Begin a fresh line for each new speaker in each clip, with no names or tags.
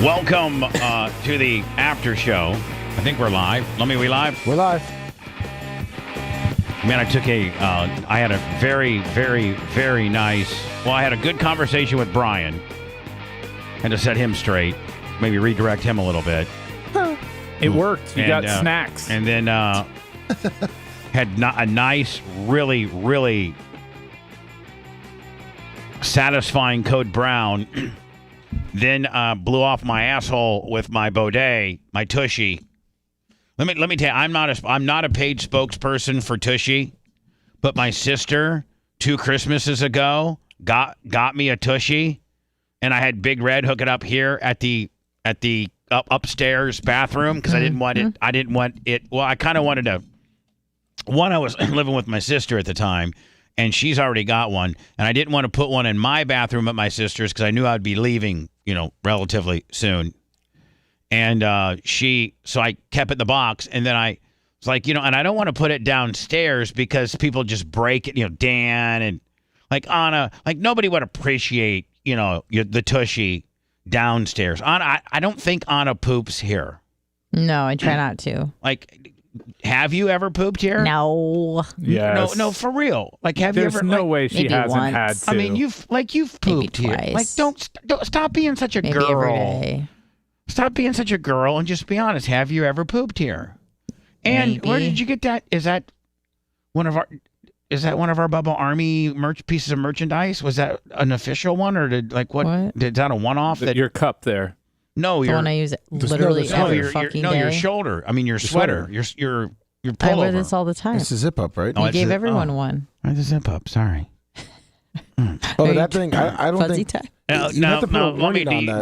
Welcome to the after show. I think we're live. We live?
We're live.
Man, I had a very, very, very nice, I had a good conversation with Brian. Had to set him straight, maybe redirect him a little bit.
It worked. You got snacks.
And then had a nice, really, really satisfying Code Brown. Then blew off my asshole with my Baudet, my Tushy. Let me tell you, I'm not a paid spokesperson for Tushy, but my sister 2 Christmases ago got me a Tushy, and I had Big Red hook it up here at the upstairs bathroom because I didn't want it. I didn't want it. Well, I kind of wanted to. One, I was living with my sister at the time, and she's already got one, and I didn't want to put one in my bathroom at my sister's because I knew I'd be leaving, relatively soon. And so I kept it in the box, and then I was like, and I don't want to put it downstairs because people just break it, Dan and like Anna, like nobody would appreciate, the Tushy downstairs. Anna, I don't think Anna poops here.
No, I try not to.
Like, have you ever pooped here?
No.
Yes.
No, for real. Like, have
There's
you ever?
no way she
maybe
hasn't
once.
had to.
I mean, you've pooped here.
twice.
Like, don't stop being such a
Maybe
girl.
every day.
Stop being such a girl and just be honest. Have you ever pooped here? And
Maybe.
where did you get that? Is that one of our Bubba Army pieces of merchandise? Was that an official one, or did that a one-off?
Your cup there.
No,
The one I use literally every fucking day.
your shoulder. I mean, your sweater. Your pullover.
I wear this all the time.
It's a zip up, right?
You gave everyone one.
It's a zip up. Sorry.
Oh, that thing. I don't
Fuzzy
think.
tie.
You'd have to put a warning on that.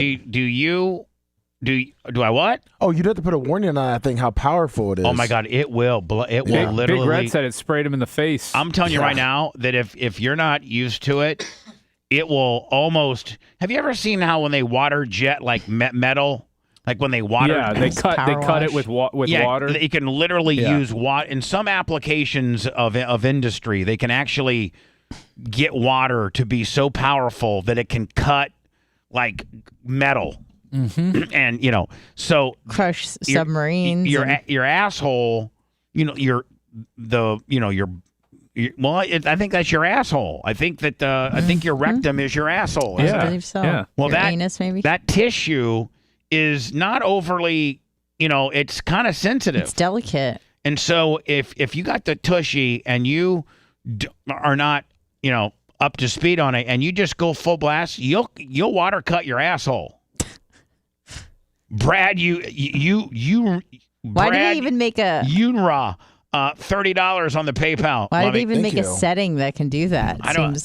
Do I what?
Oh, you'd have to put a warning on that thing. How powerful it is.
Oh my God, it will. It will literally.
Big Red said it sprayed him in the face.
I'm telling you right now that if you're not used to it, it will almost. Have you ever seen how when they water jet like metal, like when they water?
Yeah, they cut it with water.
They can literally use water in some applications of industry. They can actually get water to be so powerful that it can cut like metal. Mm-hmm. And so
Crush submarines.
Your asshole. I think that's your asshole. I think that I think your rectum is your asshole.
I believe so.
Yeah.
Well,
your anus maybe.
That tissue is not overly. It's kind of sensitive.
It's delicate.
And so if you got the Tushy and you are not up to speed on it, and you just go full blast, you'll water cut your asshole. Brad,
Why did he even make a
UNRWA $30 on the PayPal?
Why did he even
Thank
make
you.
a setting that can do that?
I don't know.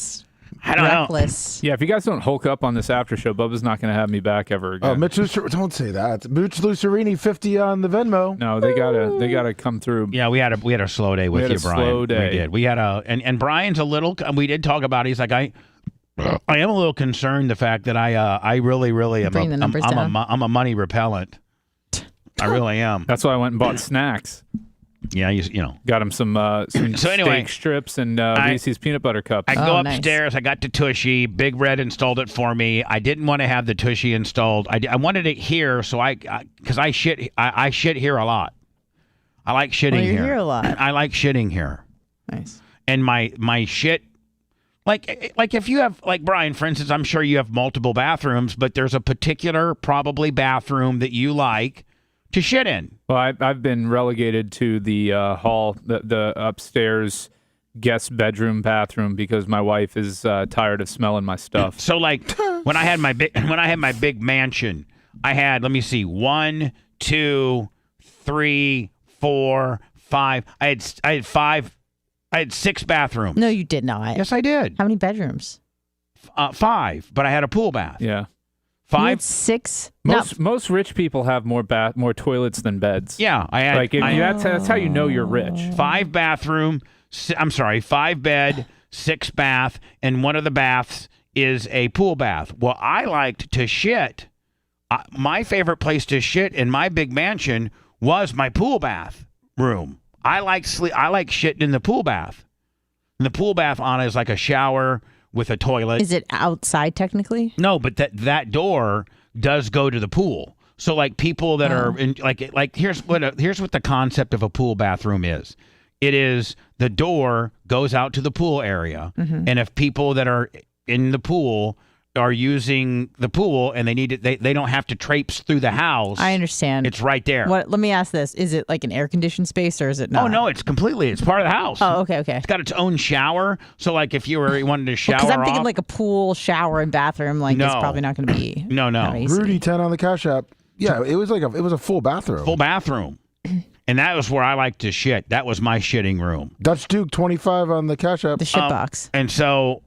Reckless.
Yeah, if you guys don't hulk up on this after show, Bubba's not going to have me back ever again.
Oh, Mitch don't say that. Mitch Lucerini 50 on the Venmo.
No, they gotta come through.
Yeah, we had a slow day with you, Brian.
Slow day.
We did. We had and Brian's a little. We did talk about it. He's like, I am a little concerned the fact that I really am.
Bring the numbers down.
I'm a money repellent. I really am.
That's why I went and bought snacks.
Yeah, you know.
Got him some
So anyway,
steak strips and Reese's peanut butter cups.
I go
nice.
upstairs. I got the Tushy. Big Red installed it for me. I didn't want to have the Tushy installed. I wanted it here, so because I shit here a lot. I like shitting
you're
here.
here a lot.
I like shitting here.
Nice.
And my shit, like if you have, like Brian, for instance, I'm sure you have multiple bathrooms, but there's a particular probably bathroom that you like to shit in.
Well, I've been relegated to the hall, the upstairs guest bedroom bathroom because my wife is tired of smelling my stuff.
So like when I had my big mansion, I had, let me see, 1, 2, 3, 4, 5. I had 5. I had 6 bathrooms.
No, you did not.
Yes, I did.
How many bedrooms?
5, but I had a pool bath.
Yeah.
5? You
5.
had 6?
Most rich people have more toilets than beds.
Yeah, I had.
That's how you know you're rich.
5 bathroom. I'm sorry, 5 bed, 6 bath, and one of the baths is a pool bath. Well, I liked to shit. My favorite place to shit in my big mansion was my pool bath room. I like shitting in the pool bath. And the pool bath, Anna, is like a shower with a toilet.
Is it outside technically?
No, but that door does go to the pool. So like people that are in, like here's what the concept of a pool bathroom is. It is the door goes out to the pool area, and if people that are in the pool are using the pool and they need it, they don't have to traipse through the house.
I understand.
It's right there.
Let me ask this: is it like an air conditioned space or is it not?
Oh no, it's part of the house.
Oh, okay.
It's got its own shower. So like if you wanted to shower
Because I'm thinking
off,
like a pool, shower, and bathroom. Like it's probably not going to be.
No.
Rudy 10 on the Cash App. Yeah, it was a full bathroom.
Full bathroom. And that was where I like to shit. That was my shitting room.
Dutch Duke 25 on the Cash App.
The shit box.
And so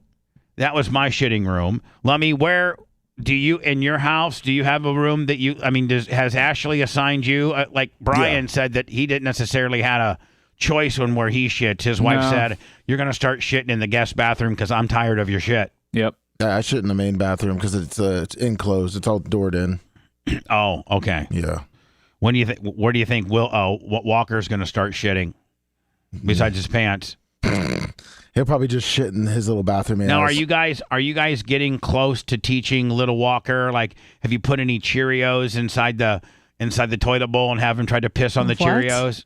that was my shitting room. Lummy, where do you, in your house, do you have a room that has Ashley assigned you? Like Brian said that he didn't necessarily had a choice on where he shits. His wife said, you're going to start shitting in the guest bathroom because I'm tired of your shit.
Yep.
Yeah, I shit in the main bathroom because it's enclosed. It's all doored in.
Oh, okay.
Yeah.
Where do you think Walker's going to start shitting besides his pants?
He'll probably just shit in his little bathroom.
Now, are you guys getting close to teaching little Walker? Like, have you put any Cheerios inside the toilet bowl and have him try to piss on the
What?
Cheerios?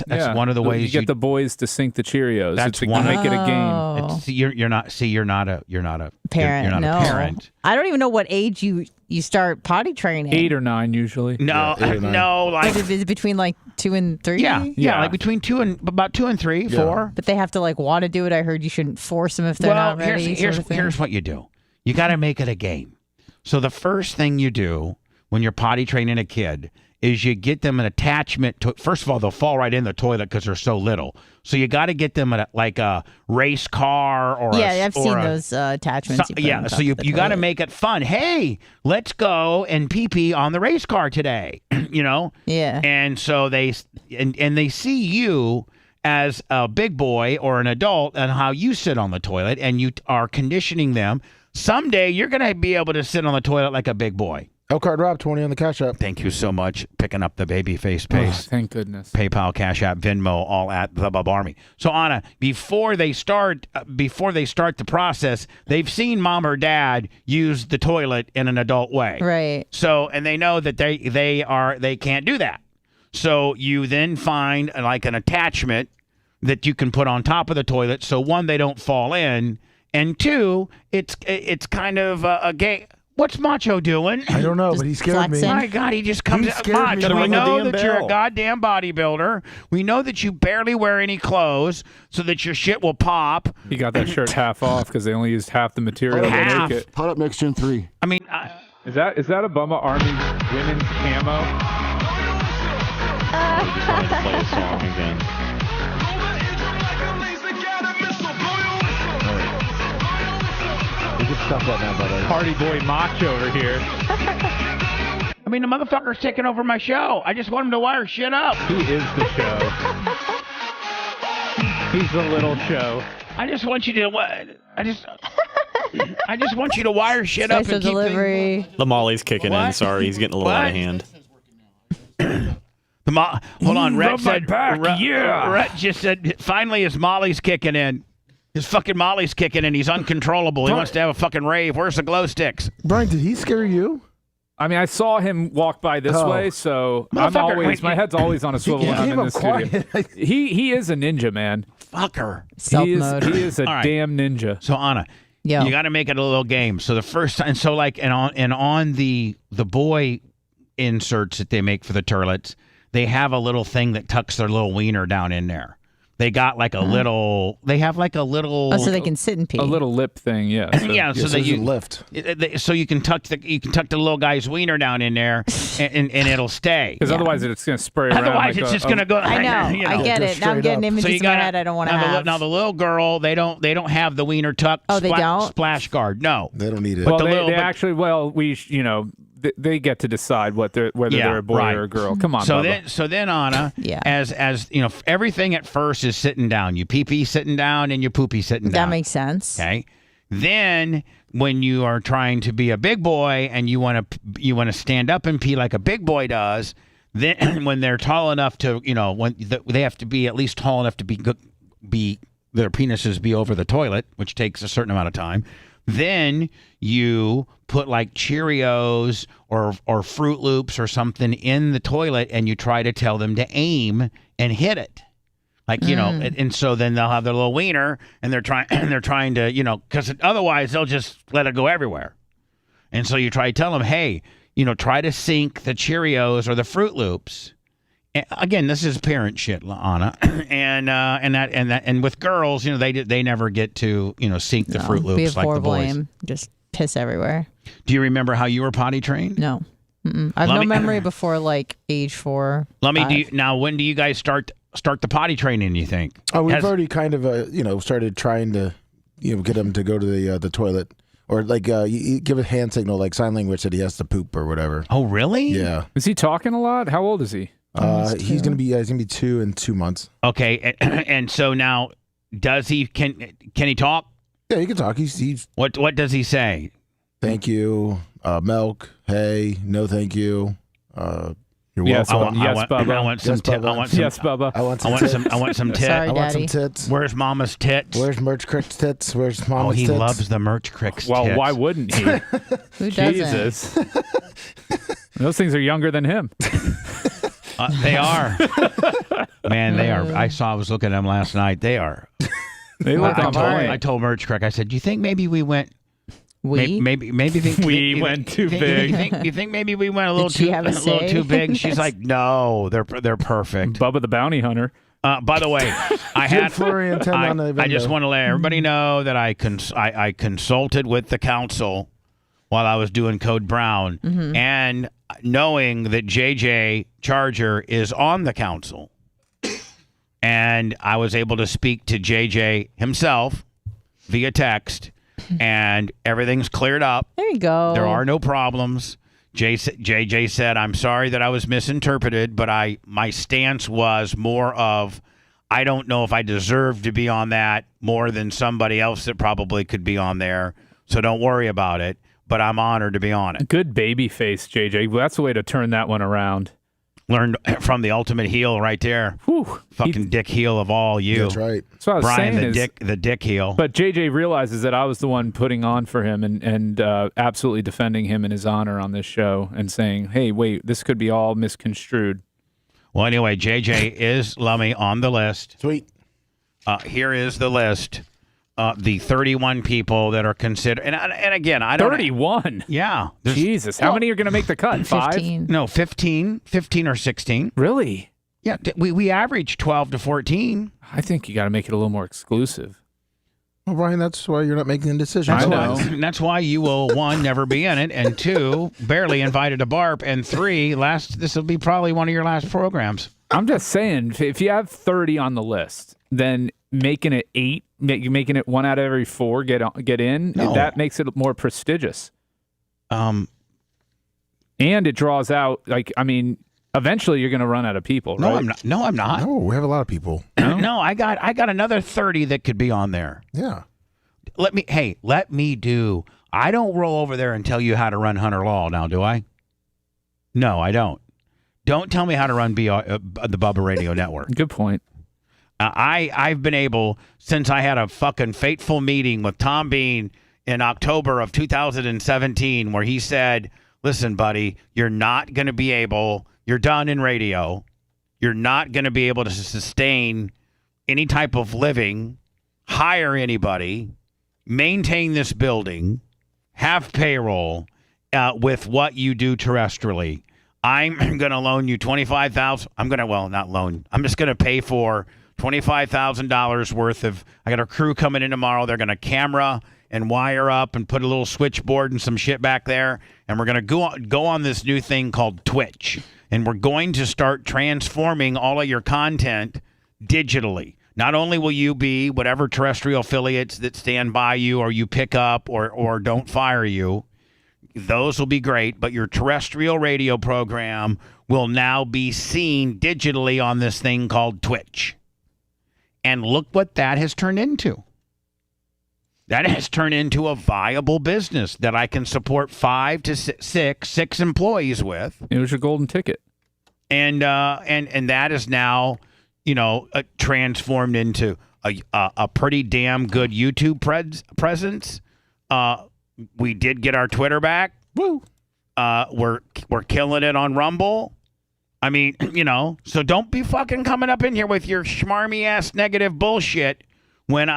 That's one of the ways
you get the boys to sink the Cheerios.
That's
to
one-
make it a game.
Oh.
You're not a
Parent.
You're not
no.
a parent.
I don't even know what age you start potty training.
8 or 9 usually.
No,
Yeah, 8 or 9.
no, like
Is it between like 2 and 3?
yeah, like between 2 and 3, 4.
But they have to like want to do it. I heard you shouldn't force them if they're not ready.
Here's what you do. You got to make it a game. So the first thing you do when you're potty training a kid is you get them an attachment to. First of all, they'll fall right in the toilet because they're so little. So you got to get them like a race car or
I've seen those attachments.
So you got to make it fun. Hey, let's go and pee on the race car today.
Yeah.
And so they see you as a big boy or an adult and how you sit on the toilet, and you are conditioning them. Someday you're going to be able to sit on the toilet like a big boy.
Elcard Rob 20 on the Cash App.
Thank you so much. Picking up the baby face
Oh,
paste.
thank goodness.
PayPal, Cash App, Venmo, all at the Bubba Army. So Anna, before they start the process, they've seen mom or dad use the toilet in an adult way.
Right.
So, and they know that they can't do that. So you then find like an attachment that you can put on top of the toilet. So one, they don't fall in, and two, it's kind of a game. What's Macho doing?
I don't know,
Just
but he scared me.
flexing.
My God, he just comes
He
out.
scared me.
Macho,
Gotta
we
ring the
know
damn
that you're a
bell.
goddamn bodybuilder. We know that you barely wear any clothes so that your shit will pop.
He got that shirt half off because they only used half the material
Half.
to make it.
Pot up next gen 3.
I mean,
Is that a Bubba Army women's camo?
Play a song again.
We can stop that now, brother.
Party boy macho over here.
the motherfucker's taking over my show. I just want him to wire shit up.
He is the show. He's the little show.
I just want you to. I just want you to wire shit up
Special
and keep
delivery.
The Molly's kicking
What?
in. Sorry, he's getting a little out of hand.
Hold on, Rhett
Rub my
said.
back, yeah.
Rhett just said. Finally, his Molly's kicking in. His fucking Molly's kicking in. He's uncontrollable. He wants to have a fucking rave. Where's the glow sticks?
Brian, did he scare you?
I mean, I saw him walk by this
Oh.
way, so
Motherfucker,
my head's always on a swivel when I'm in the studio. He is a ninja, man.
Fucker.
Self
He
mode.
is a
All right.
damn ninja.
So Anna,
Yo.
you got to make it a little game. So the first time, so like, and on the boy inserts that they make for the turlets, they have a little thing that tucks their little wiener down in there. They got like a little. They have like a little.
Oh, so they can sit and pee.
A little lip thing, yeah. So,
yeah, so that
there's a
you
lift.
so you can tuck the little guy's wiener down in there, and it'll stay.
Because otherwise it's going to spray around.
Otherwise,
like
it's just gonna go.
I know.
You know.
I get
Go
it. Now I'm
straight
getting
up.
images
So you
in my
got
head I don't want to have.
Now the little girl, they don't have the wiener tuck.
Oh, they don't?
Splash guard. No.
They don't need it.
Well,
the
they,
little-
they
but-
actually, they get to decide whether
Yeah,
they're a boy
right.
or a girl. Come on,
So
Bubba.
then Anna,
Yeah.
as you know, everything at first is sitting down. You pee sitting down, and you poopy sitting
That
down.
makes sense.
Okay. Then when you are trying to be a big boy and you want to stand up and pee like a big boy does, then when they're tall enough to, when they have to be at least tall enough to be their penises be over the toilet, which takes a certain amount of time. Then you put like Cheerios or Fruit Loops or something in the toilet, and you try to tell them to aim and hit it. Like, and so then they'll have their little wiener, and they're trying to, because otherwise they'll just let it go everywhere. And so you try to tell them, hey, try to sink the Cheerios or the Fruit Loops. And again, this is parent shit, Anna, and with girls, they never get to sink the Fruit Loops like the boys.
Blame. Just piss everywhere.
Do you remember how you were potty trained?
No, I have no memory before like age 4.
Now, when do you guys start the potty training, you think?
Oh, we've already kind of started trying to get him to go to the toilet, or like you give a hand signal, like sign language, that he has to poop or whatever.
Oh, really?
Yeah.
Is he talking a lot? How old is he?
He's gonna be 2 in 2 months.
Okay, and so now, can he talk?
Yeah, he can talk. He's
what does he say?
Thank you, milk. Hey, no, thank you. You're
Yes,
welcome.
Bubba.
I want some.
Yes, Bubba.
I want some.
Yes, Bubba.
I want some.
I want some tits.
Sorry,
I want some
Daddy.
tits.
Where's Mama's tits?
Where's Merch Crick's tits? Where's
Oh,
Mama's
he
tits?
loves the Merch Cricks
Well,
tits.
why wouldn't he?
Who doesn't?
Jesus. Those things are younger than him.
They are. Man, they are. I was looking at them last night. They are.
They look
Wow.
on
All right.
point.
I told Merch Crick, I said, do you think maybe we went...
We?
Maybe
We went too big.
You think maybe we went a little
Did she
too
have a
little
say?
too big? She's like, no, they're perfect.
Bubba the Bounty Hunter.
By the way,
Florian 10 on the
I just
window.
want to let everybody know that I consulted with the council while I was doing Code Brown, and knowing that JJ Charger is on the council, and I was able to speak to JJ himself via text, and everything's cleared up.
There you go.
There are no problems. JJ said, I'm sorry that I was misinterpreted, but my stance was more of, I don't know if I deserve to be on that more than somebody else that probably could be on there. So don't worry about it, but I'm honored to be on it.
Good baby face, JJ. Well, that's the way to turn that one around.
Learned from the ultimate heel right there.
Whew.
Fucking dick heel of all you.
That's right.
So I was
Brian,
saying
the dick heel.
But JJ realizes that I was the one putting on for him and absolutely defending him in his honor on this show and saying, hey, wait, this could be all misconstrued.
Well, anyway, JJ is Lummy on the list.
Sweet.
Here is the list. The 31 people that are considered, and again, I don't.
31.
Yeah.
Jesus, how many are going to make the cut? 5?
15.
No, 15 or 16.
Really?
Yeah, we average 12 to 14.
I think you got to make it a little more exclusive.
Well, Brian, that's why you're not making a decision.
I know.
That's why you will, 1, never be in it, and 2, barely invited to BARP, and 3, this will be probably one of your last programs.
I'm just saying, if you have 30 on the list, then making it 8, making it 1 out of every 4 get in,
No.
that makes it more prestigious.
Um,
And it draws out, eventually you're going to run out of people, right?
no, I'm not. No, I'm not.
No, we have a lot of people.
No, I got another 30 that could be on there.
Yeah.
Let me do. I don't roll over there and tell you how to run Hunter Law now, do I? No, I don't. Don't tell me how to run the Bubba Radio Network.
Good point.
I've been able, since I had a fucking fateful meeting with Tom Bean in October of 2017, where he said, listen, buddy, you're not going to be able, you're done in radio. You're not going to be able to sustain any type of living, hire anybody, maintain this building, have payroll with what you do terrestrially. I'm going to loan you $25,000. I'm just going to pay for $25,000 worth of, I got a crew coming in tomorrow. They're going to camera and wire up and put a little switchboard and some shit back there. And we're going to go on this new thing called Twitch. And we're going to start transforming all of your content digitally. Not only will you be whatever terrestrial affiliates that stand by you or you pick up or don't fire you, those will be great, but your terrestrial radio program will now be seen digitally on this thing called Twitch. And look what that has turned into. That has turned into a viable business that I can support 5 to 6 employees with.
It was your golden ticket.
And that is now, transformed into a pretty damn good YouTube presence. We did get our Twitter back.
Woo.
We're killing it on Rumble. I mean, so don't be fucking coming up in here with your schmarmy ass negative bullshit when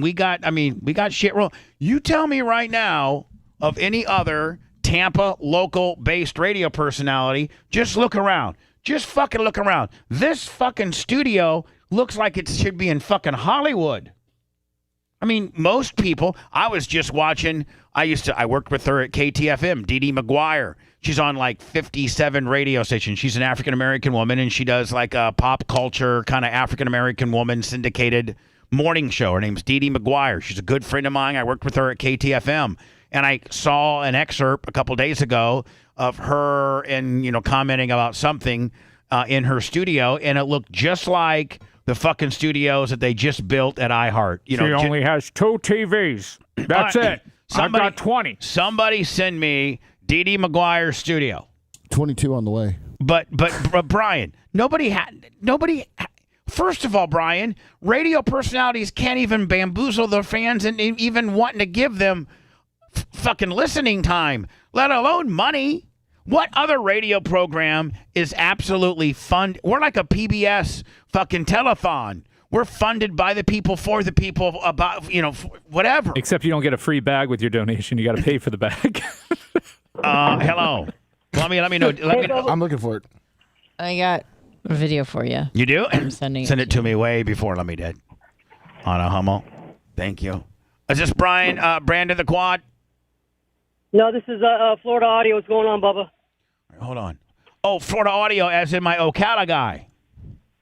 we got shit wrong. You tell me right now of any other Tampa local based radio personality. Just look around. Just fucking look around. This fucking studio looks like it should be in fucking Hollywood. I mean, most people, I was just watching, I worked with her at KTFM, Dee Dee McGuire. She's on like 57 radio stations. She's an African-American woman, and she does like a pop culture kind of African-American woman syndicated morning show. Her name's Dee Dee McGuire. She's a good friend of mine. I worked with her at KTFM. And I saw an excerpt a couple days ago of her and, commenting about something in her studio, and it looked just like the fucking studios that they just built at iHeart.
She only has 2 TVs. That's it. I've got 20.
Somebody send me Dee Dee McGuire's studio.
22 on the way.
But Brian, first of all, Brian, radio personalities can't even bamboozle their fans and even wanting to give them fucking listening time, let alone money. What other radio program is absolutely fun? We're like a PBS fucking telethon. We're funded by the people for the people about, whatever.
Except you don't get a free bag with your donation. You got to pay for the bag.
Hello. Let me know.
I'm looking for it.
I got a video for you.
You do?
I'm sending
Send it to me way before Let Me did. On a Hummel. Thank you. Is this Brian, Brandon the Quad?
No, this is Florida Audio. What's going on, Bubba?
Hold on. Oh, Florida Audio, as in my Ocala guy.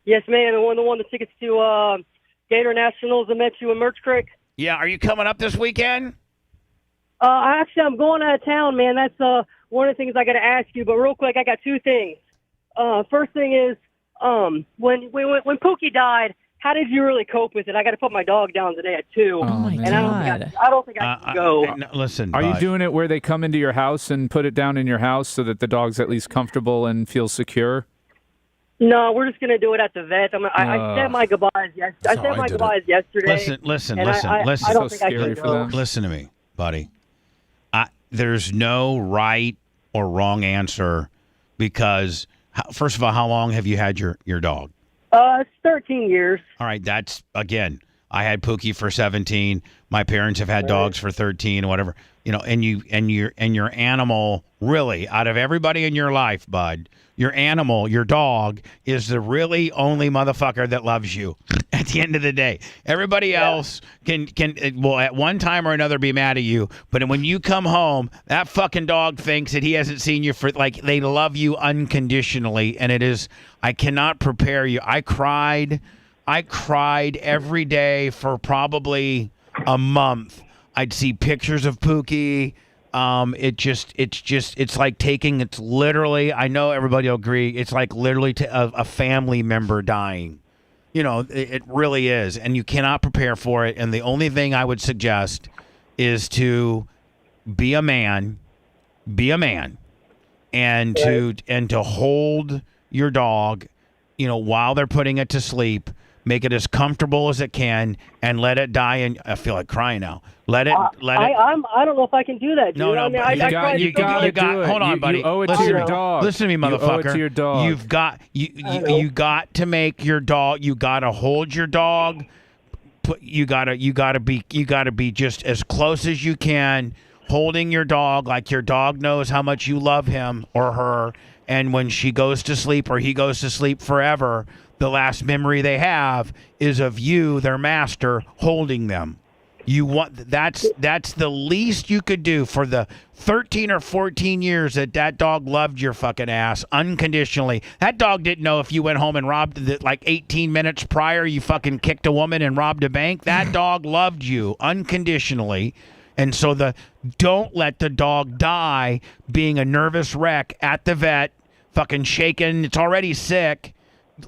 Yes, man. The one the tickets to Gator Nationals that met you in Merch Creek.
Yeah, are you coming up this weekend?
I'm going out of town, man. That's one of the things I got to ask you. But real quick, I got 2 things. First thing is, when Pookie died, how did you really cope with it? I got to put my dog down today at 2.
Oh my God.
I don't think I can go.
Listen,
Are you doing it where they come into your house and put it down in your house so that the dog's at least comfortable and feels secure?
No, we're just gonna do it at the vet. I said my goodbyes. I said my goodbyes yesterday.
Listen.
I don't
so
think I
scary
can
for
go.
them.
Listen to me, buddy. There's no right or wrong answer because, first of all, how long have you had your dog?
It's 13 years.
All right, that's, again, I had Pookie for 17. My parents have had dogs for 13 or whatever. And your animal, really, out of everybody in your life, bud, your animal, your dog, is the really only motherfucker that loves you at the end of the day. Everybody else can at one time or another be mad at you, but when you come home, that fucking dog thinks that he hasn't seen you for, like, they love you unconditionally, and it is, I cannot prepare you. I cried every day for probably a month. I'd see pictures of Pookie. It's like it's literally, I know everybody will agree, it's like literally a family member dying. It really is. And you cannot prepare for it. And the only thing I would suggest is to be a man, and to hold your dog, while they're putting it to sleep. Make it as comfortable as it can, and let it die. And I feel like crying now. Let it.
I don't know if I can do that, dude.
No,
I mean,
but you got. Hold on, buddy.
You owe it to your dog.
Listen to me, motherfucker.
You owe it to your dog.
You got to make your dog. You got to hold your dog. You gotta be just as close as you can, holding your dog like your dog knows how much you love him or her. And when she goes to sleep or he goes to sleep forever, the last memory they have is of you, their master, holding them. That's the least you could do for the 13 or 14 years that dog loved your fucking ass unconditionally. That dog didn't know if you went home and robbed like 18 minutes prior, you fucking kicked a woman and robbed a bank. That dog loved you unconditionally. And so don't let the dog die being a nervous wreck at the vet, fucking shaken. It's already sick.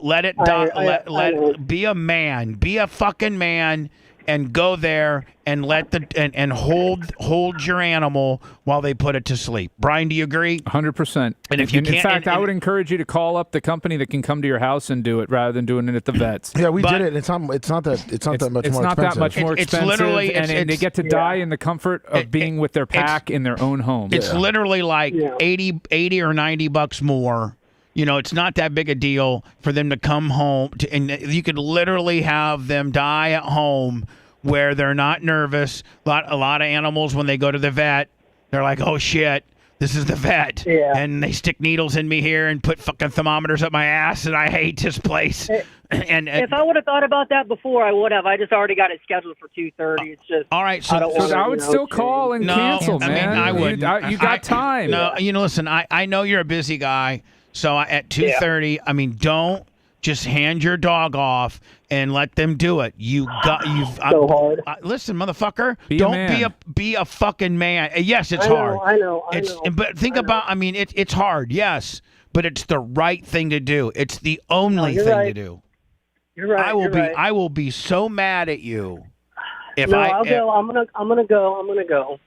Let it die. Be a man. Be a fucking man. and go there and let and hold your animal while they put it to sleep. Brian, do you agree?
100%.
And if you
in
can't,
fact, I would encourage you to call up the company that can come to your house and do it rather than doing it at the vets.
Yeah, we did it. It's not that much more expensive.
That much more
It's
expensive.
literally-
and they get to die in the comfort of being with their pack in their own home.
It's literally like 80 or $90 more. It's not that big a deal for them to come home, and you could literally have them die at home where they're not nervous. A lot of animals, when they go to the vet, they're like, oh, shit, this is the vet.
Yeah.
And they stick needles in me here and put fucking thermometers up my ass, and I hate this place. And
if I would have thought about that before, I would have. I just already got it scheduled for 2:30. It's just
all right.
I don't
So
wanna,
I would still call and cancel,
I
man.
mean, I would.
You got time.
No, listen, I know you're a busy guy. So at 2:30, I mean, don't just hand your dog off and let them do it. You've
so hard.
Listen, motherfucker,
Be a
don't
man.
be a fucking man. Yes, it's hard.
I know.
But think about. I mean, it's hard. Yes, but it's the right thing to do. It's the only
you're
thing
right.
to do.
You're right.
I will be so mad at you if
I'll go. I'm gonna go.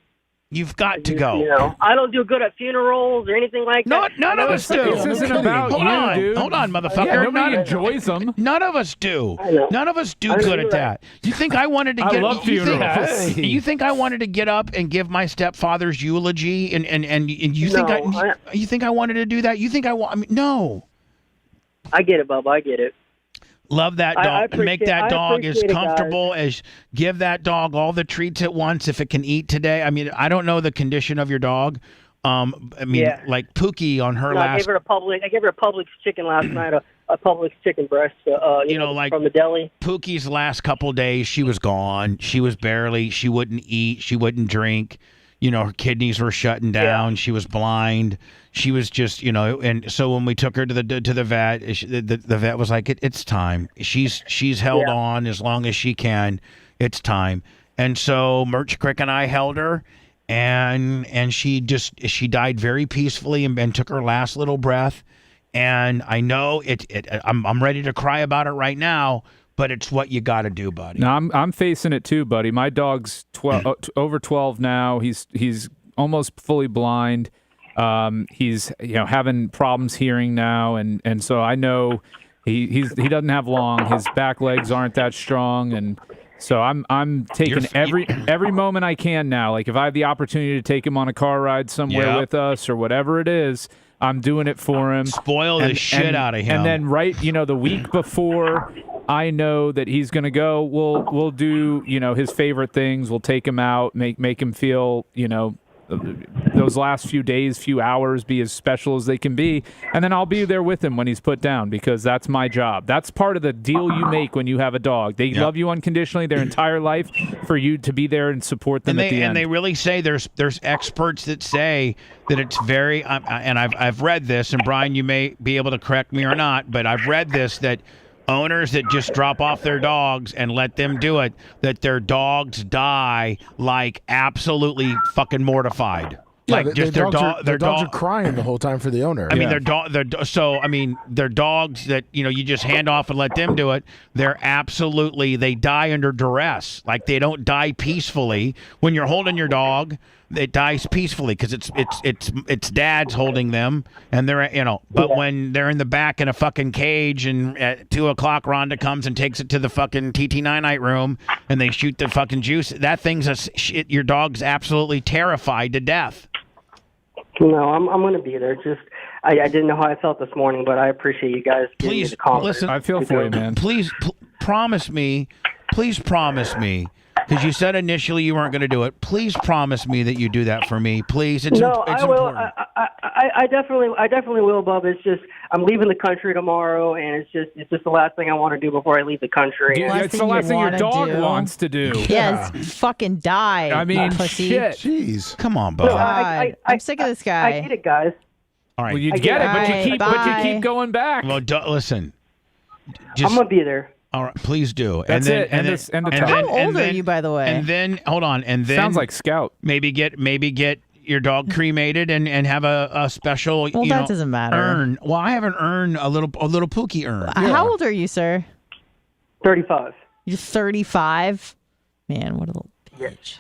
You've got to go.
I don't do good at funerals or anything like that.
None of us do.
This isn't about you, dude.
Hold on, motherfucker.
Nobody enjoys them.
None of us do.
I know.
None of us do
I know,
good
you're
at that. You think I wanted to
I
get?
love
you think,
funerals.
you think I wanted to get up and give my stepfather's eulogy, and you think I wanted to do that? You think I want? I mean, no.
I get it, Bubba. I get it.
Love that dog.
I appreciate-
Make that
I
dog as
appreciate it,
comfortable as. Give that dog all the treats at once if it can eat today. I mean, I don't know the condition of your dog. I mean, like Pookie on her
I
last.
gave her a Publix chicken last night. A Publix chicken breast.
Like
from the deli.
Pookie's last couple days, she was gone. She wouldn't eat. She wouldn't drink. Her kidneys were shutting down. She was blind. She was just, and so when we took her to the vet, the vet was like, it's time. She's held on as long as she can. It's time. And so Merch Crick and I held her, and she died very peacefully and took her last little breath. And I know I'm ready to cry about it right now. But it's what you got to do, buddy.
No, I'm facing it too, buddy. My dog's over 12 now. He's almost fully blind. He's having problems hearing now, and so I know he doesn't have long. His back legs aren't that strong, and so I'm taking every moment I can now. Like if I have the opportunity to take him on a car ride somewhere with us or whatever it is, I'm doing it for him.
Spoil the shit out of him.
And then the week before I know that he's going to go, we'll do, his favorite things. We'll take him out, make him feel, those last few days, few hours be as special as they can be. And then I'll be there with him when he's put down because that's my job. That's part of the deal you make when you have a dog. They love you unconditionally their entire life for you to be there and support them at the end.
And they really say there's experts that say that it's very, and I've read this, and Brian, you may be able to correct me or not, but I've read this that owners that just drop off their dogs and let them do it, that their dogs die like absolutely fucking mortified.
Yeah,
Like just their
dogs are crying the whole time for the owner.
I mean, they're dogs that you just hand off and let them do it. They die under duress. Like they don't die peacefully. When you're holding your dog, it dies peacefully because it's dad's holding them, and they're But when they're in the back in a fucking cage, and at 2:00 Rhonda comes and takes it to the fucking TT9 night room, and they shoot the fucking juice. That thing's your dog's absolutely terrified to death.
No, I'm going to be there. Just I didn't know how I felt this morning, but I appreciate you guys giving me the call.
Listen,
I feel for you, man.
Please promise me, because you said initially you weren't going to do it. Please promise me that you do that for me, please. It's
I will.
important.
I definitely will, Bub. It's just I'm leaving the country tomorrow, and it's just the last thing I want to do before I leave the country.
It's the last thing your dog wants to do.
Yes, fucking die.
I mean,
pussy.
shit.
Jeez.
Come on, Bubba.
God, I'm sick of this guy.
I get it, guys.
All right.
Well, you
I
get
get
it,
it.
but you keep going back.
Well, listen.
I'm going to be there.
All right, please do.
That's
and then,
it.
And
End
then,
of
and
time.
then,
How old are you, by the way?
And then hold on. And then
Sounds like Scout.
maybe get your dog cremated and have a special.
Well, that doesn't matter.
Urn. Well, I have an urn, a little Pookie urn.
How old are you, sir?
35.
You're 35. Man, what a little bitch.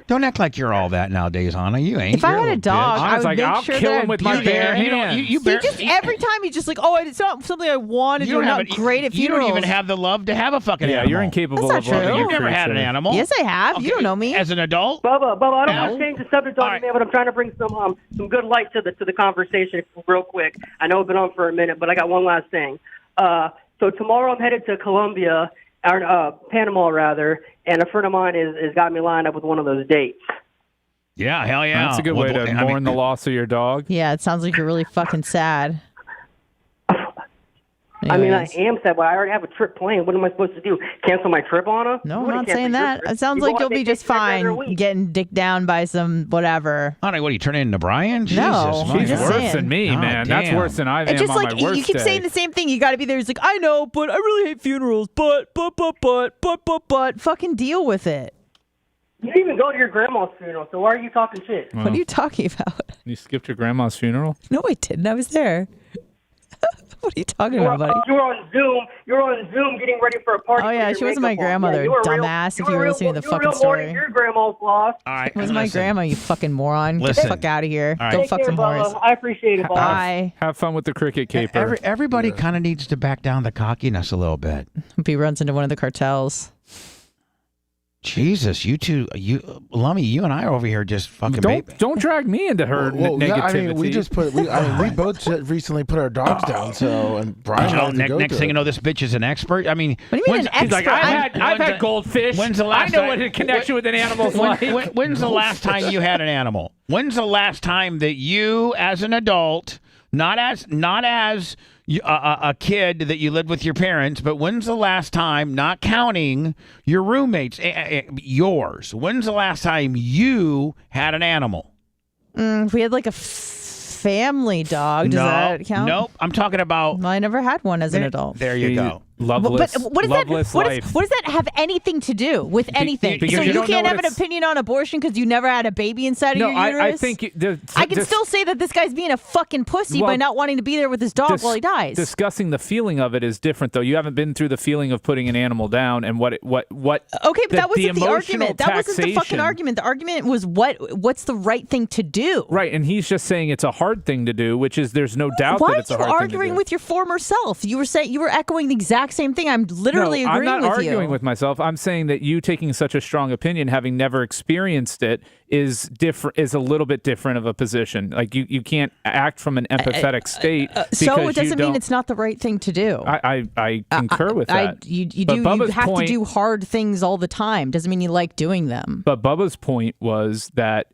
Don't act like you're all that nowadays, Anna. You ain't.
If I
You're a
had a
little
dog,
bitch.
I would
like,
make
I'll
sure
kill
that
him
I'd
with
be
my
there.
bare hands.
You
He just every time he's just like, oh, it's not something I want to do. I'm not great at
You
funerals.
don't even have the love to have a fucking
Yeah,
animal.
you're incapable
That's
of
not
loving
true.
your
You've never had an
creature.
animal.
Yes, I have.
Okay,
You don't know me.
As an adult?
Bubba, I don't
No.
want to change the subject on
All
you,
right.
man, but I'm trying to bring some good light to the conversation real quick. I know I've been on for a minute, but I got one last thing. So tomorrow I'm headed to Colombia, or Panama rather, and a friend of mine has got me lined up with one of those dates.
Yeah, hell yeah.
That's a good way to mourn the loss of your dog.
Yeah, it sounds like you're really fucking sad.
I mean, I
Anyways.
am sad, but I already have a trip planned. What am I supposed to do? Cancel my trip on her?
No,
You
I'm
wouldn't
not
cancel
saying
your
that.
trip.
It sounds
You
like
go
you'll
on
be just
vacation every other
fine
week.
getting dicked down by some whatever.
Honey, what are you turning into Brian?
No,
Jesus, my
She's
just
God.
worse
saying.
than me,
God
man. That's
damn.
worse than I am
It's just
on
like
my worst
you keep
day.
saying the same thing. You got to be there. He's like, I know, but I really hate funerals. But, fucking deal with it.
You didn't even go to your grandma's funeral, so why are you talking shit?
What are you talking about?
You skipped your grandma's funeral?
No, I didn't. I was there. What are you talking
You were,
about, buddy?
you were on Zoom. You were on Zoom getting ready for a party.
Oh,
with
yeah,
your
she wasn't my
makeup on.
grandmother,
Yeah, you were
dumbass, if you were
real-
listening to the
you were
fucking
real mourning
story.
Your grandma's loss.
All right.
It was my
listen.
grandma, you fucking moron. Get
Listen.
the fuck out of here.
All right.
Go
Take
fuck
care,
some
Bubba.
whores.
I appreciate it, Bubba.
Bye.
Have fun with the cricket caper.
Everybody kind of needs to back down the cockiness a little bit.
Hope he runs into one of the cartels.
Jesus, you two, Lummy, you and I are over here just fucking baby.
Don't drag me into her negativity.
Yeah, I mean, we both recently put our dogs down. So, and Brian had to go
Next
through
thing
it.
you know, this bitch is an expert. I mean,
What do you mean
when's-
an
He's like,
expert?
I've had goldfish.
when's the last
I know
time-
what a connection with an animal's like.
When's the last time you had an animal? When's the last time that you, as an adult, not as a kid that you lived with your parents, but when's the last time, not counting your roommates, yours? When's the last time you had an animal?
If we had like a family dog, does that count?
Nope. I'm talking about.
Well, I never had one as an adult.
There you go.
Loveless,
But what does that?
loveless
What
life.
does that have anything to do with anything?
because
So
you
you
don't know
can't
what
have an
it's-
opinion on abortion because you never had a baby inside
No,
of your uterus.
I think
I can still say that this guy's being a fucking pussy by
Well,
not wanting to be there with his dog while he dies.
Discussing the feeling of it is different, though. You haven't been through the feeling of putting an animal down and what.
Okay, but that wasn't the argument. That wasn't the fucking
taxation.
argument. The argument was what's the right thing to do.
Right, and he's just saying it's a hard thing to do, which is there's no doubt
Why
that
are
it's a
you
hard thing to
arguing
do.
with your former self? You were echoing the exact same thing. I'm literally
no,
agreeing
I'm not
with
arguing
you.
with myself. I'm saying that you taking such a strong opinion, having never experienced it, is different. Is a little bit different of a position. Like you can't act from an empathetic state.
So
because
it doesn't
you
mean
don't-
it's not the right thing to do.
I concur with that.
You
But
do. You
Bubba's
have
point-
to do hard things all the time. Doesn't mean you like doing them.
But Bubba's point was that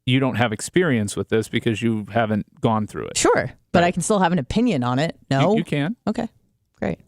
you don't have experience with this because you haven't gone through it.
Sure, but I can still have an opinion on it. No,
You can.
Okay, great.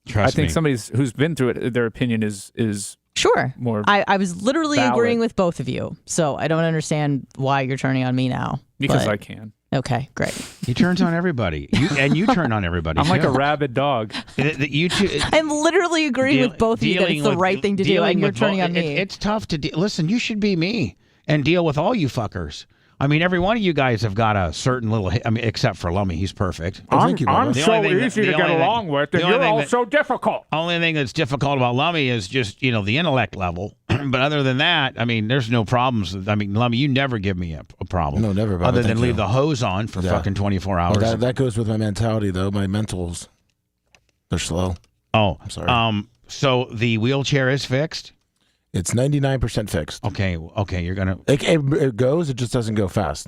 Trust
I think
me.
somebody who's been through it, their opinion is
Sure.
more
I was literally
valid.
agreeing with both of you, so I don't understand why you're turning on me now.
because
but-
I can.
Okay, great.
He turns on everybody. You turn on everybody.
I'm like
too.
a rabid dog.
You two.
I'm literally agreeing with both of you that it's the right thing to do, and you're turning on me.
It's tough to listen. You should be me and deal with all you fuckers. I mean, every one of you guys have got a certain little. I mean, except for Lummy, he's perfect.
Thank you, Bubba.
The only thing that- the only thing-
with,
the only thing that-
so difficult.
Only thing that's difficult about Lummy is just the intellect level. But other than that, I mean, there's no problems. I mean, Lummy, you never give me a problem.
No, never, Bubba,
Other than
thank
leave
you.
the hose on for
Yeah.
fucking 24 hours.
Well, that goes with my mentality, though. My mentals, they're slow.
Oh,
I'm sorry.
So the wheelchair is fixed.
It's 99% fixed.
Okay. You're gonna.
It goes. It just doesn't go fast.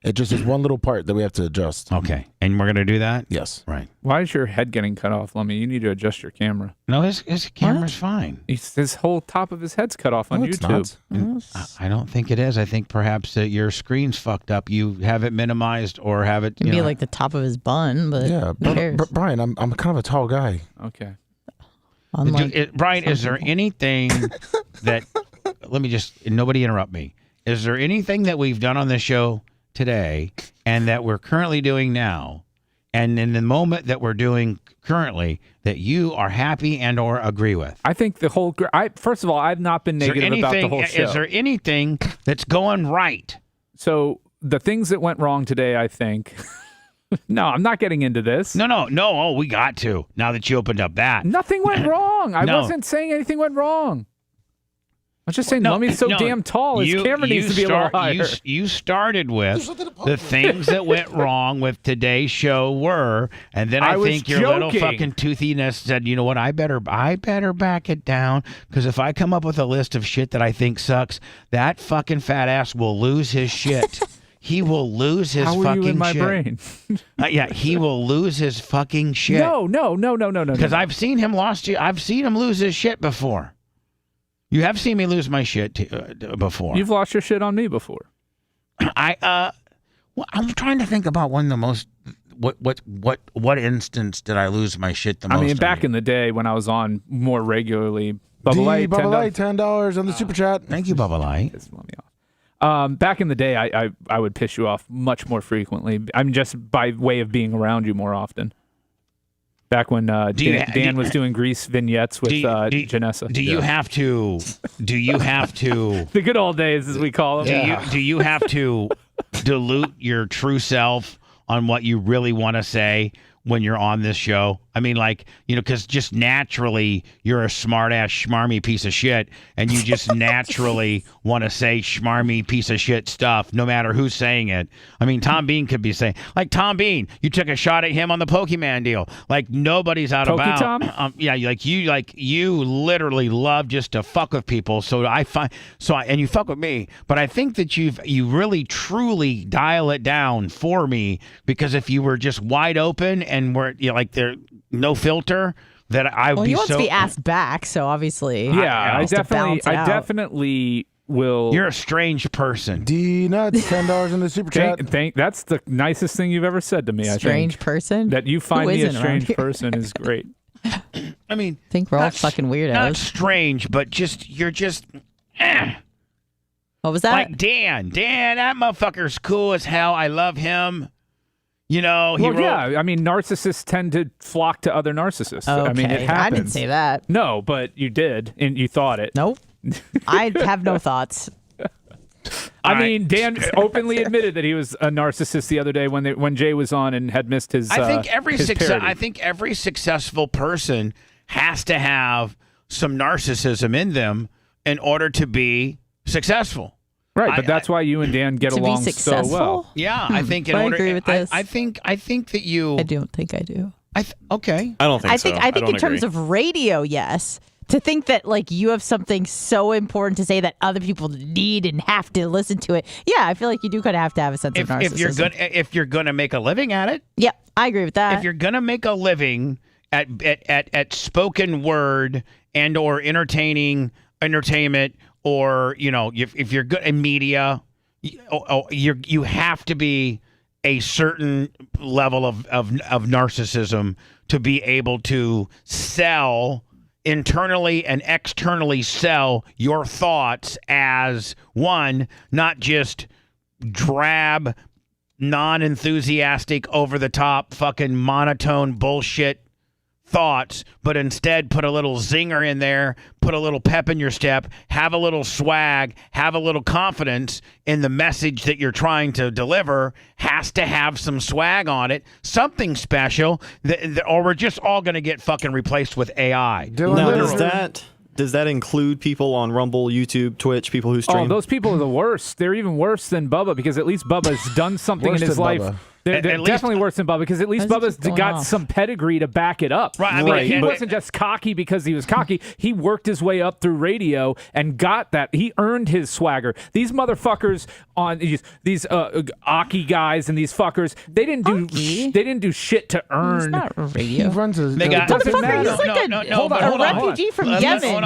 It just is one little part that we have to adjust.
Okay, and we're gonna do that.
Yes.
Right.
Why is your head getting cut off, Lummy? You need to adjust your camera.
No, his camera's fine.
His whole top of his head's cut off on
No, it's
YouTube.
not.
I don't think it is. I think perhaps your screen's fucked up. You have it minimized or have it.
It'd be like the top of his bun, but
Yeah,
who cares?
Brian, I'm kind of a tall guy.
Okay.
Unlike
Brian,
some
is there
people.
anything that? Let me just. Nobody interrupt me. Is there anything that we've done on this show today and that we're currently doing now, and in the moment that we're doing currently, that you are happy and or agree with?
I think the whole. First of all, I've not been
Is there
negative about the
anything-
whole show.
Is there anything that's going right?
So the things that went wrong today, I think. No, I'm not getting into this.
No. Oh, we got to. Now that you opened up that.
Nothing went wrong. I
No.
wasn't saying anything went wrong. I'm just saying, Lummy's so damn tall. His camera needs to be a little higher.
You started with the things that went wrong with today's show were, and then I think your little fucking toothiness said, you know what, I better back it down, because if I come up with a list of shit that I think sucks, that fucking fat ass will lose his shit. He will lose his fucking shit. How are you in my
brain?
Yeah, he will lose his fucking shit.
No.
Because I've seen him lose his shit before. You have seen me lose my shit before.
You've lost your shit on me before.
I'm trying to think about when the most what instance did I lose my shit the most?
I mean, back in the day when I was on more regularly. Bubba Light,
$10 on the super chat.
Thank you, Bubba Light.
Back in the day, I would piss you off much more frequently. I mean, just by way of being around you more often. Back when Dan was doing Grease vignettes with Janessa.
Do you have to?
The good old days, as we call them.
Do you have to dilute your true self on what you really want to say when you're on this show? I mean, like, you know, because just naturally you're a smart-ass, schmarmy piece of shit, and you just naturally want to say schmarmy piece of shit stuff, no matter who's saying it. I mean, Tom Bean could be saying, like, Tom Bean, you took a shot at him on the Pokemon deal. Like, nobody's out about.
Tom?
Yeah, you literally love just to fuck with people. And you fuck with me, but I think that you really truly dial it down for me, because if you were just wide open and were like there. No filter, that I would be so...
Well, he wants to be asked back, so obviously...
Yeah, I definitely will...
You're a strange person.
D-Nuts, $10 in the super chat.
That's the nicest thing you've ever said to me, I think.
Strange person?
That you find me a strange person is great.
I mean...
I think we're all fucking weirdos.
Not strange, but you're just...
What was that?
Like Dan, that motherfucker's cool as hell. I love him. You know,
I mean, narcissists tend to flock to other narcissists.
Okay.
I mean, it happens.
I didn't say that.
No, but you did, and you thought it.
Nope. I have no thoughts.
I mean, Dan openly admitted that he was a narcissist the other day when Jay was on and had missed his.
I think every successful person has to have some narcissism in them in order to be successful.
Right, but that's why you and Dan get along so well.
Yeah, I think
I agree with this.
I think that you.
I don't think I do.
Okay.
I don't think so.
I think in terms of radio, yes. To think that like you have something so important to say that other people need and have to listen to it. Yeah, I feel like you do kind of have to have a sense of narcissism.
If you're gonna make a living at it.
Yeah, I agree with that.
If you're gonna make a living at spoken word and or entertainment, or if you're good in media, you have to be a certain level of narcissism to be able to sell internally and externally sell your thoughts as one, not just drab, non-enthusiastic, over-the-top, fucking monotone bullshit thoughts, but instead put a little zinger in there, put a little pep in your step, have a little swag, have a little confidence in the message that you're trying to deliver. Has to have some swag on it, something special, or we're just all going to get fucking replaced with AI.
Now, does that include people on Rumble, YouTube, Twitch, people who stream?
Oh, those people are the worst. They're even worse than Bubba, because at least Bubba's done something in his life.
Bubba.
They're definitely worse than Bubba, because at least Bubba's got some pedigree to back it up.
Right. I mean,
he wasn't just cocky because he was cocky. He worked his way up through radio and got that. He earned his swagger. These motherfuckers on these Aki guys and these fuckers, they didn't do shit to earn.
It's not radio.
He runs a...
doesn't matter.
Hold on, a refugee from Yemen.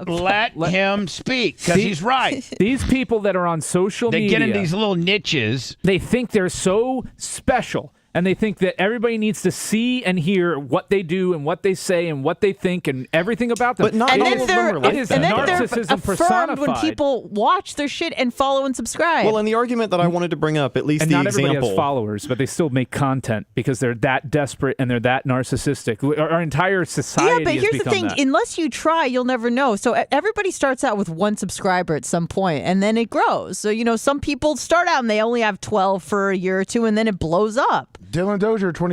Let him speak, because he's right.
These people that are on social media,
they get in these little niches.
They think they're so special, and they think that everybody needs to see and hear what they do and what they say and what they think and everything about them.
But not all of them are like that.
And then
narcissism
they're affirmed when
personified.
people watch their shit and follow and subscribe.
Well, and the argument that I wanted to bring up, at least
and
the
not
example.
everybody has followers, but they still make content because they're that desperate and they're that narcissistic. Our entire society
but
has
here's the
become
thing.
that.
Unless you try, you'll never know. So everybody starts out with one subscriber at some point, and then it grows. So, some people start out and they only have 12 for a year or two, and then it blows up.
Dylan Dozier,